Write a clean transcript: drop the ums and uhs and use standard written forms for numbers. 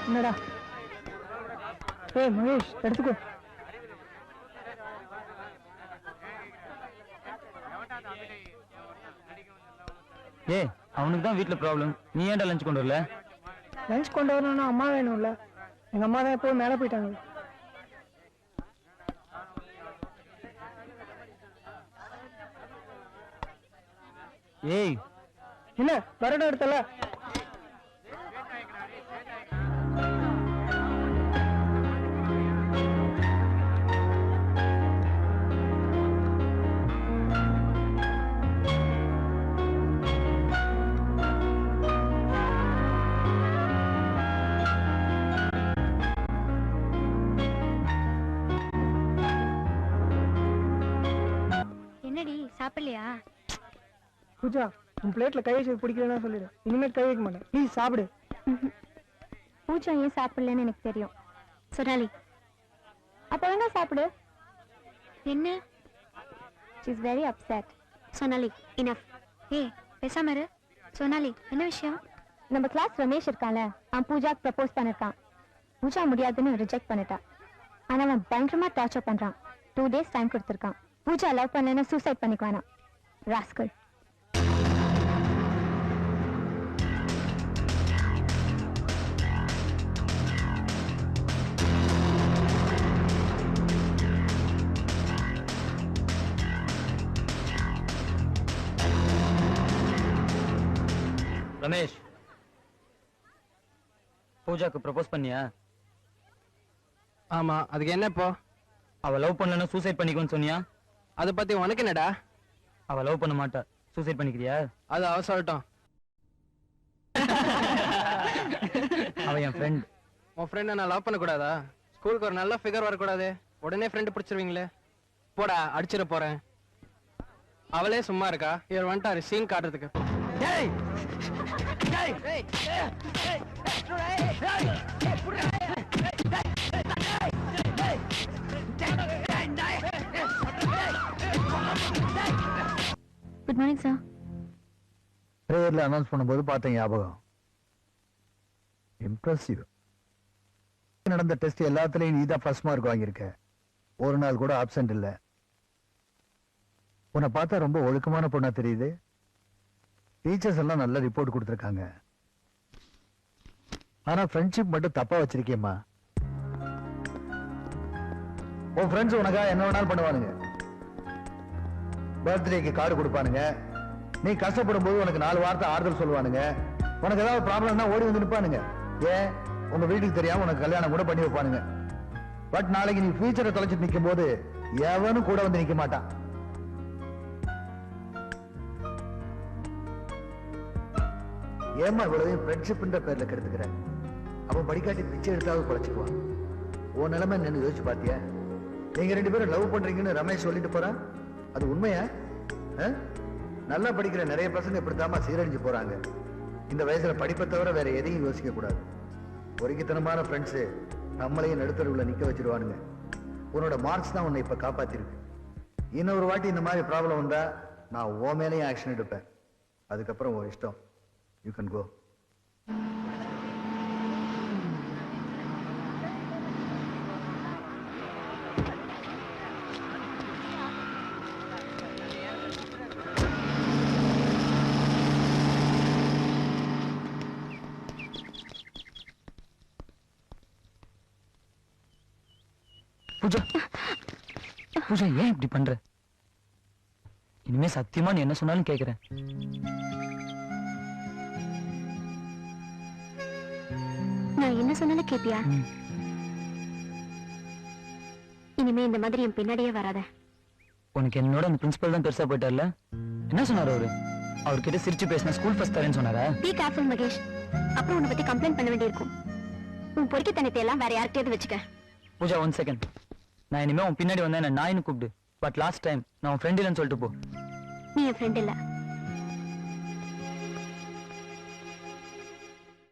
என்னடா? ஏய் மகேஷ், எடுத்துக்கோ. ஏய், அவனுக்கு தான் வீட்டுல ப்ராப்ளம். நீ ஏன்டா லஞ்ச் கொண்டு வரல? லஞ்ச் கொண்டு வரணும்னா அம்மா வேணும்ல. எங்க அம்மா தான் எப்போதும் மேலே போயிட்டாங்க. ஏய், என்ன பரோட்டா எடுத்தல? என்னடி சாப்பிடலையா? பூஜா, உன் பிளேட்ல கை வச்சு பிடிக்கலன்னா சொல்லிடு. இனிமேல் கை வைக்க மாட்டேன். ப்ளீஸ் சாப்பிடு. பூஜா ஏன் சாப்பிடலன்னு எனக்கு தெரியும். சொனாலி, அப்ப வேணா சாப்பிடு. என்ன? she is very upset. Sonali, enough. ஏய், பேசாம இரு. சொனாலி, என்ன விஷயம்? நம்ம கிளாஸ் ரமேஷ் இருக்கான்ல, அவன் பூஜாக்கு ப்ரப்போஸ் பண்ணிருக்கான். பூஜா முடியாதுன்னு ரிஜெக்ட் பண்ணிட்டா. ஆனா அவன் பயங்கரமா டார்ச்சர் பண்றான். 2 days டைம் கொடுத்துருக்கான். பூஜா லவ் பண்ணலன்னு சூசைட் பண்ணிக்குவானா. ராஸ்கல். ரமேஷ், பூஜாக்கு ப்ரப்போஸ் பண்ணியா? ஆமா, அதுக்கு என்ன இப்போ? அவ லவ் பண்ணலன்னா சூசைட் பண்ணிக்கோன்னு சொன்னியா? அதை பத்தி உனக்கு என்னடா? அவ லவ் பண்ண மாட்டா. சூசைட் பண்ணிக்கிறியா? அது அவ சொல்லட்டும். அவ என் ஃப்ரெண்ட். உன் ஃப்ரெண்டை நான் லவ் பண்ணக்கூடாதா? ஸ்கூலுக்கு ஒரு நல்ல ஃபிகர் வரக்கூடாது? உடனே ஃப்ரெண்டு பிடிச்சிருவீங்களே. போடா, அடிச்சிட போறேன். அவளே சும்மா இருக்கா? இவர் வந்துட்டாரு சீன் காட்டுறதுக்கு. Good morning sir. பிரேயர்ல அனௌன்ஸ் பண்ணும்போது பார்த்தேன் ஞாபகம். இம்ப்ரெசிவ். நடந்த டெஸ்ட் எல்லாத்துலயும் நீதான் ஃபர்ஸ்ட் மார்க் வாங்கியிருக்க. ஒரு நாள் கூட ஆப்சென்ட் இல்ல. உன்னை பார்த்தா ரொம்ப ஒழுக்கமான பொண்ணா தெரியுது. டீச்சர்ஸ் எல்லாம் நல்ல ரிப்போர்ட் கொடுத்துருக்காங்க. ஆனா ஃப்ரெண்ட்ஷிப் மட்டும் தப்பா வச்சிருக்கேம்மா. உன் ஃப்ரெண்ட்ஸ் உனக்கா என்ன வேணாலும் பண்ணுவானுங்க. பர்த்டேக்கு கார்டு கொடுப்பானுங்க. நீ கஷ்டப்படும் போது உனக்கு 4 வார்த்தை ஆறுதல் சொல்லுவானுங்க. உனக்கு ஏதாவது ப்ராப்ளம்னா ஓடி வந்து நிற்பானுங்க. ஏன் உங்க வீட்டுக்கு தெரியாம உனக்கு கல்யாணம் கூட பண்ணி வைப்பானுங்க. பட் நாளைக்கு நீ ஃபியூச்சரை தொலைச்சிட்டு நிற்கும் போது எவனும் கூட வந்து நிற்க மாட்டான். ஏமா இவ்வளவு ஃப்ரெண்ட்ஷிப்ன்ற பேர்ல கெடுத்துக்கிற? அவன் படிக்காட்டி பிச்சை எடுத்தாவது குறைச்சிக்குவான். உன் நிலைமை என்ன யோசிச்சு பாத்தியா? நீங்க 2 பேரும் லவ் பண்றீங்கன்னு ரமேஷ் சொல்லிட்டு போறான். அது உண்மையா? நல்லா படிக்கிற நிறைய பசங்க இப்படித்தாமா சீரழிஞ்சு போறாங்க. இந்த வயசுல படிப்பை தவிர வேற எதையும் யோசிக்க கூடாது. ஒருங்கித்தனமான ஃப்ரெண்ட்ஸு நம்மளையும் நடுத்தருவுல நிக்க வச்சிருவானுங்க. உன்னோட மார்க்ஸ் தான் உன்னை இப்ப காப்பாத்திருக்கு. இன்னொரு வாட்டி இந்த மாதிரி ப்ராப்ளம் வந்தா நான் உன் மேலேயும் ஆக்ஷன் எடுப்பேன். அதுக்கப்புறம் உன் இஷ்டம். You can go. Pooja, Pooja ஏன் இப்படி பண்ற? இனிமே சத்தியமா நீ என்ன சொன்னாலும் கேக்குறேன். நான் என்ன சொன்னாலும் கேப்பியா? இனிமே இந்த மாதிரி என் பின்னாடியே வராத. உனக்கு என்னோட அந்த பிரின்சிபல் தான் பெருசா போயிட்டார்ல. என்ன சொன்னாரு அவரு? அவர்கிட்ட சிரிச்சு பேசினா ஸ்கூல் ஃபர்ஸ்ட் தரேன்னு சொன்னாரா? Be careful Mahesh. அப்புறம் உன்னை பத்தி கம்ப்ளைண்ட் பண்ண வேண்டியிருக்கும். உன் பொறுக்கித்தனத்தை எல்லாம் வேற யார்கிட்டயாவது வச்சுக்க. பூஜா, 1 செகண்ட். நான் இனிமே உன் பின்னாடி வந்தேன் நாயின்னு கூப்பிடு. பட் லாஸ்ட் டைம் நான் உன் ஃப்ரெண்ட் இல்லைன்னு சொல்லிட்டு போ. நீ என் ஃப்ரெண்ட் இல்ல.